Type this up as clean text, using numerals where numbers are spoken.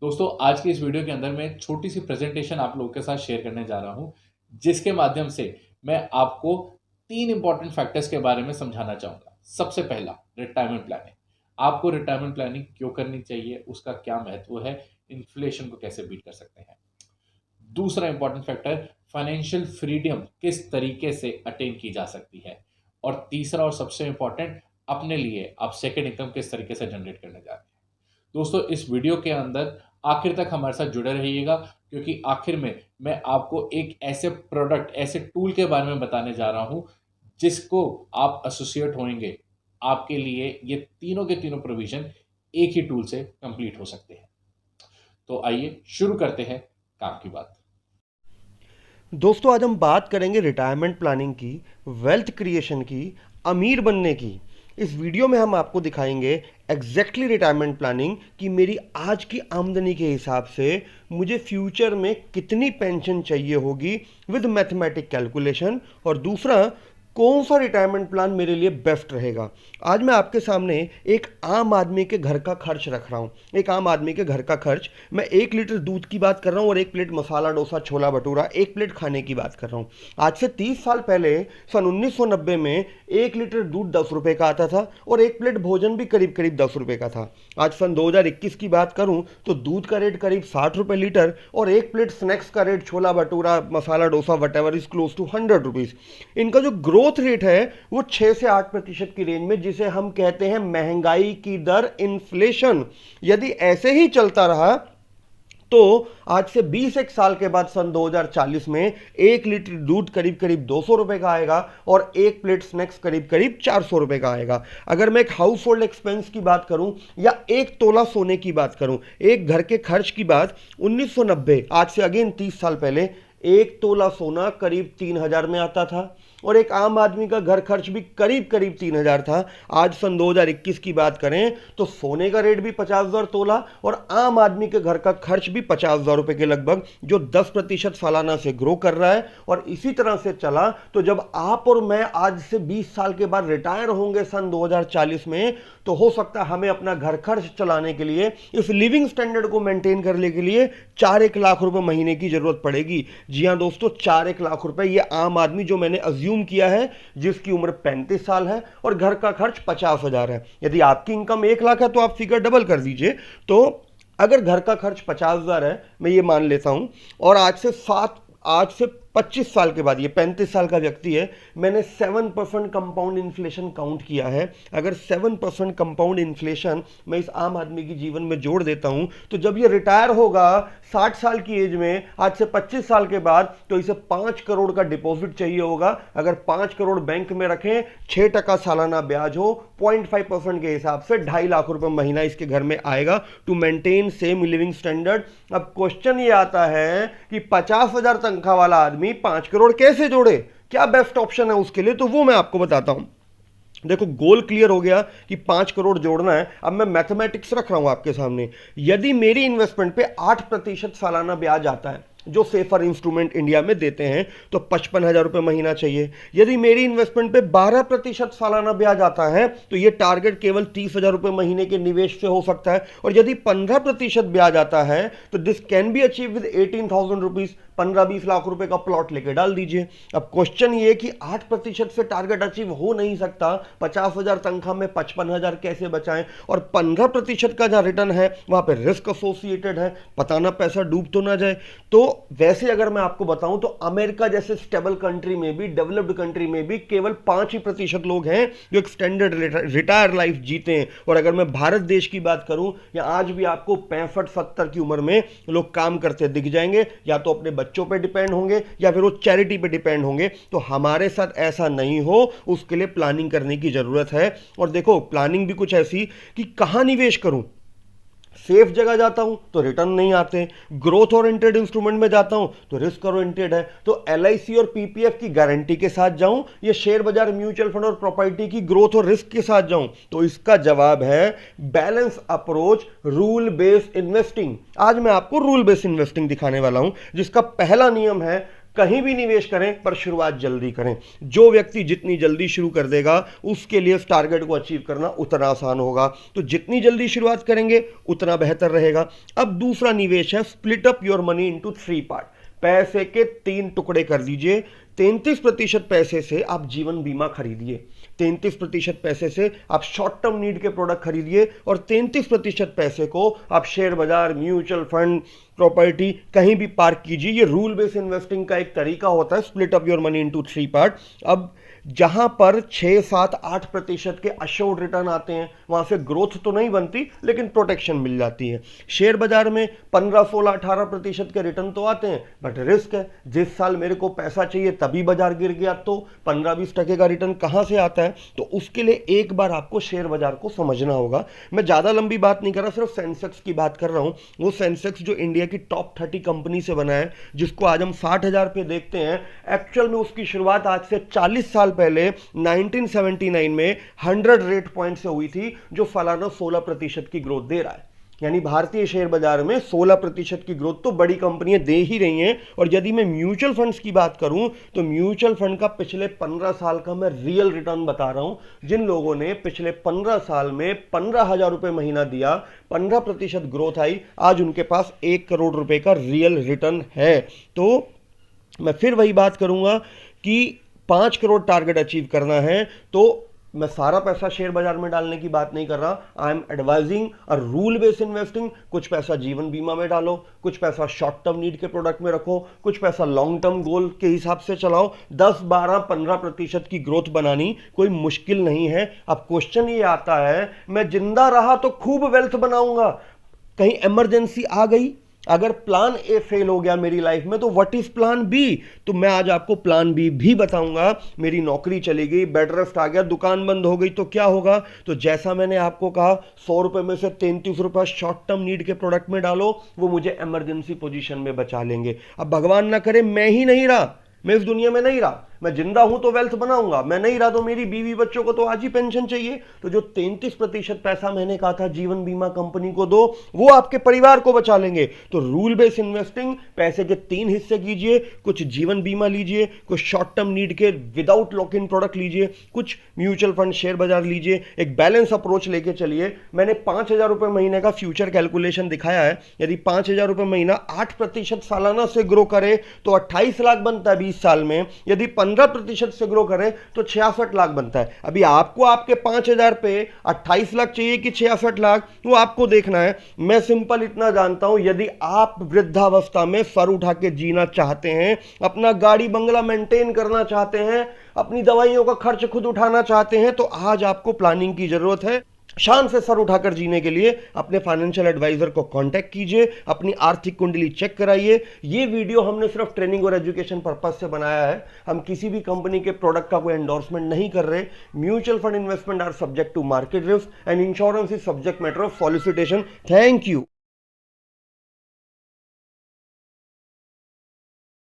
दोस्तों आज की इस वीडियो के अंदर मैं एक छोटी सी प्रेजेंटेशन आप लोगों के साथ शेयर करने जा रहा हूं, जिसके माध्यम से मैं आपको 3 इंपॉर्टेंट फैक्टर्स के बारे में समझाना चाहूंगा। सबसे पहला, रिटायरमेंट प्लानिंग। आपको रिटायरमेंट प्लानिंग क्यों करनी चाहिए, उसका क्या महत्व है, इन्फ्लेशन को कैसे बीट कर सकते हैं। दूसरा इंपॉर्टेंट फैक्टर, फाइनेंशियल फ्रीडम किस तरीके से अटेन की जा सकती है। और तीसरा और सबसे इंपॉर्टेंट, अपने लिए आप सेकेंड इनकम किस तरीके से जनरेट करने जा रहे हैं। दोस्तों इस वीडियो के अंदर आखिर तक हमारे साथ जुड़े रहिएगा, क्योंकि आखिर में मैं आपको एक ऐसे प्रोडक्ट, ऐसे टूल के बारे में बताने जा रहा हूं जिसको आप एसोसिएट होंगे, आपके लिए ये तीनों के तीनों प्रोविजन एक ही टूल से कंप्लीट हो सकते हैं। तो आइए शुरू करते हैं काम की बात। दोस्तों आज हम बात करेंगे रिटायरमेंट प्लानिंग की, वेल्थ क्रिएशन की, अमीर बनने की। इस वीडियो में हम आपको दिखाएंगे एग्जैक्टली रिटायरमेंट प्लानिंग कि मेरी आज की आमदनी के हिसाब से मुझे फ्यूचर में कितनी पेंशन चाहिए होगी विद मैथमेटिक कैलकुलेशन, और दूसरा कौन सा रिटायरमेंट प्लान मेरे लिए बेस्ट रहेगा। आज मैं आपके सामने एक आम आदमी के घर का खर्च रख रहा हूँ। एक आम आदमी के घर का खर्च, मैं 1 लीटर दूध की बात कर रहा हूँ और 1 प्लेट मसाला डोसा छोला भटूरा 1 प्लेट खाने की बात कर रहा हूँ। आज से 30 साल पहले सन 1990 में 1 लीटर दूध 10 रुपये का आता था और 1 प्लेट भोजन भी करीब करीब 10 रुपये का था। आज सन 2021 की बात करूँ तो दूध का रेट करीब 60 रुपये लीटर और 1 प्लेट स्नैक्स का rate chola bhatura masala dosa whatever is close to 100 rupees. इनका जो ग्रोथ रेट है वो 6 से 8% की रेंज में, जिसे हम कहते हैं महंगाई की दर, इन्फ्लेशन। यदि ऐसे ही चलता रहा तो आज से 21 साल के बाद सन 2040 में 1 लीटर दूध करीब करीब 200 रुपए का आएगा और 1 प्लेट स्नैक्स करीब करीब 400 रुपए का आएगा। अगर मैं एक हाउस होल्ड एक्सपेंस की बात करूं या 1 तोला सोने की बात करूं, एक घर के खर्च की बात, 1990 आज से अगेन 30 साल पहले 1 तोला सोना करीब 3,000 में आता था और एक आम आदमी का घर खर्च भी करीब करीब 3,000 था। आज सन 2021 की बात करें तो सोने का रेट भी 50,000 तोला और आम आदमी के घर का खर्च भी 50,000 रुपए के लगभग, जो 10% सालाना से ग्रो कर रहा है। और इसी तरह से चला तो जब आप और मैं आज से 20 साल के बाद रिटायर होंगे सन 2040 में, तो हो सकता है हमें अपना घर खर्च चलाने के लिए, इस लिविंग स्टैंडर्ड को मेंटेन करने के लिए 4-1 लाख रुपए महीने की जरूरत पड़ेगी। जी हाँ दोस्तों, 4-1 लाख रुपए ये आम आदमी जो मैंने अज्यूम किया है, जिसकी उम्र 35 साल है और घर का खर्च 50,000 है। यदि आपकी इनकम 1 लाख है तो आप फिगर डबल कर दीजिए। तो अगर घर का खर्च 50,000 है, मैं ये मान लेता हूं, और आज से 25 साल के बाद, ये 35 साल का व्यक्ति है, मैंने 7% कंपाउंड इन्फ्लेशन काउंट किया है। अगर 7% कंपाउंड इन्फ्लेशन मैं इस आम आदमी की जीवन में जोड़ देता हूं, तो जब ये रिटायर होगा 60 साल की एज में, आज से 25 साल के बाद, तो इसे 5 करोड़ का डिपॉजिट चाहिए होगा। अगर 5 करोड़ बैंक में रखें, 6% सालाना ब्याज हो, 0.5% के हिसाब से 2.5 लाख रुपए महीना इसके घर में आएगा to maintain same living standard. अब क्वेश्चन ये आता है कि 50,000 तनख्वाह वाला आदमी 5 करोड़ कैसे जोड़े, क्या बेस्ट ऑप्शन है उसके लिए, तो वो मैं आपको बताता हूं। देखो, गोल क्लियर हो गया कि 5 करोड़ जोड़ना है। अब मैं मैथमेटिक्स रख रहा हूं आपके सामने। यदि मेरी इन्वेस्टमेंट पे 8% सालाना ब्याज आता है, जो सेफर इंस्ट्रूमेंट इंडिया में देते हैं, तो 55,000 रुपये महीना चाहिए। यदि मेरी इन्वेस्टमेंट पे 12% सालाना ब्याज आता है, तो ये टारगेट केवल 30,000 रुपये महीने के निवेश से हो सकता है। और यदि 15% ब्याज आता है, तो this can be achieve with 18,000 rupees. 15-20 lakh रुपए का प्लॉट लेके डाल दीजिए। अब क्वेश्चन ये कि 8% से टारगेट अचीव हो नहीं सकता, 50,000 तनख्वाह में 55,000 कैसे बचाएं, और 15% का जहां रिटर्न है वहां पे रिस्क एसोसिएटेड है, पता ना पैसा डूब तो ना जाए। तो वैसे अगर मैं आपको बताऊं तो अमेरिका जैसे स्टेबल कंट्री में भी, डेवलप्ड कंट्री में भी केवल 5% लोग हैं जो एक स्टैंडर्ड रिटायर लाइफ जीते हैं। और अगर मैं भारत देश की बात करूं, या आज भी आपको 65-70 की उम्र में लोग काम करते दिख जाएंगे, या तो अपने बच्चों पे डिपेंड होंगे या फिर वो चैरिटी पे डिपेंड होंगे। तो हमारे साथ ऐसा नहीं हो, उसके लिए प्लानिंग करने की जरूरत है। और देखो, प्लानिंग भी कुछ ऐसी कि कहां निवेश करूं। सेफ जगह जाता हूं तो रिटर्न नहीं आते, ग्रोथ ओरिएंटेड इंस्ट्रूमेंट में जाता हूं तो रिस्क ओरिएंटेड है। तो एलआईसी और पीपीएफ की गारंटी के साथ जाऊं या शेयर बाजार, म्यूचुअल फंड और प्रॉपर्टी की ग्रोथ और रिस्क के साथ जाऊं, तो इसका जवाब है balance approach, rule based investing. आज मैं आपको रूल बेस्ड इन्वेस्टिंग दिखाने वाला हूं, जिसका पहला नियम है कहीं भी निवेश करें पर शुरुआत जल्दी करें। जो व्यक्ति जितनी जल्दी शुरू कर देगा उसके लिए इस टारगेट को अचीव करना उतना आसान होगा। तो जितनी जल्दी शुरुआत करेंगे उतना बेहतर रहेगा। अब दूसरा निवेश है split up your money into 3 part. पैसे के 3 टुकड़े कर दीजिए। 33% पैसे से आप जीवन बीमा खरीदिए, 33% पैसे से आप शॉर्ट टर्म नीड के प्रोडक्ट खरीदिए और 33% पैसे को आप शेयर बाजार, म्यूचुअल फंड, प्रॉपर्टी कहीं भी पार्क कीजिए। ये रूल बेस्ड इन्वेस्टिंग का एक तरीका होता है, split up your money into 3 part. अब जहां पर 6, 7, 8% के अश्योर्ड रिटर्न आते हैं वहां से ग्रोथ तो नहीं बनती लेकिन प्रोटेक्शन मिल जाती है। शेयर बाजार में 15, 16, 18% के रिटर्न तो आते हैं बट रिस्क है। जिस साल मेरे को पैसा चाहिए तभी बाजार गिर गया तो 15-20% का रिटर्न कहां से आता है? तो उसके लिए एक बार आपको शेयर बाजार को समझना होगा। मैं ज्यादा लंबी बात नहीं कर रहा, सिर्फ सेंसेक्स की बात कर रहा हूं। वो सेंसेक्स जो इंडिया की टॉप 30 कंपनी से बना है, जिसको आज हम 60,000 पे देखते हैं, एक्चुअल में उसकी शुरुआत आज से 40 साल पहले 1979 में 100 रेट पॉइंट से हुई थी, जो सालाना 16% की ग्रोथ दे रहा है। यानी भारतीय शेयर बाजार में 16% की ग्रोथ तो बड़ी कंपनियां दे ही रही हैं। और यदि मैं म्यूचुअल फंड्स की बात करूं तो म्यूचुअल फंड का पिछले 15 साल का मैं रियल रिटर्न बता रहा हूं। जिन लोगों ने पिछले 15 साल में 15,000 रुपए महीना दिया, 15% ग्रोथ आई, आज उनके पास 1 करोड़ रुपए का रियल रिटर्न है। तो मैं फिर वही बात करूंगा कि 5 करोड़ टारगेट अचीव करना है तो मैं सारा पैसा शेयर बाजार में डालने की बात नहीं कर रहा। I am advising a rule based investing. कुछ पैसा जीवन बीमा में डालो, कुछ पैसा शॉर्ट टर्म नीड के प्रोडक्ट में रखो, कुछ पैसा लॉन्ग टर्म गोल के हिसाब से चलाओ। 10, 12, 15% की ग्रोथ बनानी कोई मुश्किल नहीं है। अब क्वेश्चन ये आता है, मैं जिंदा रहा तो खूब वेल्थ बनाऊंगा, कहीं इमरजेंसी आ गई, अगर प्लान ए फेल हो गया मेरी लाइफ में तो व्हाट इज प्लान बी? तो मैं आज आपको प्लान बी भी बताऊंगा। मेरी नौकरी चली गई, बेड रेस्ट आ गया, दुकान बंद हो गई तो क्या होगा? तो जैसा मैंने आपको कहा, 100 रुपए में से 33 रुपए शॉर्ट टर्म नीड के प्रोडक्ट में डालो, वो मुझे इमरजेंसी पोजीशन में बचा लेंगे। अब भगवान ना करे मैं ही नहीं रहा, मैं इस दुनिया में नहीं रहा, मैं जिंदा हूं तो वेल्थ बनाऊंगा, मैं नहीं रहा तो मेरी बीवी बच्चों को तो आज ही पेंशन चाहिए। तो जो 33% पैसा मैंने कहा था जीवन बीमा कंपनी को दो, वो आपके परिवार को बचा लेंगे। तो रूल बेस्ड इन्वेस्टिंग, पैसे के 3 हिस्से कीजिए, कुछ जीवन बीमा लीजिए, कुछ शॉर्ट टर्म नीड के विदाउट लॉक इन प्रोडक्ट लीजिए, कुछ म्यूचुअल फंड शेयर बाजार लीजिए, एक बैलेंस अप्रोच लेके चलिए। मैंने 5,000 रुपए महीने का फ्यूचर कैलकुलेशन दिखाया है। यदि 5,000 रुपए महीना 8% सालाना से ग्रो करे तो 28 लाख बनता है 20 साल में। यदि 15% से ग्रो करें तो 66 लाख बनता है। अभी आपको आपके 5,000 पे 28 लाख चाहिए कि 66 लाख, वो आपको देखना है। मैं सिंपल इतना जानता हूं, यदि आप वृद्धावस्था में सर उठा के जीना चाहते हैं, अपना गाड़ी बंगला मेंटेन करना चाहते हैं, अपनी दवाइयों का खर्च खुद उठाना चाहते हैं, तो आज आपको प्लानिंग की जरूरत है। शान से सर उठाकर जीने के लिए अपने फाइनेंशियल एडवाइजर को कांटेक्ट कीजिए, अपनी आर्थिक कुंडली चेक कराइए। ये वीडियो हमने सिर्फ ट्रेनिंग और एजुकेशन पर्पस से बनाया है। हम किसी भी कंपनी के प्रोडक्ट का कोई एंडोर्समेंट नहीं कर रहे। Mutual fund investment are subject to market risk and insurance is subject matter of solicitation. Thank you.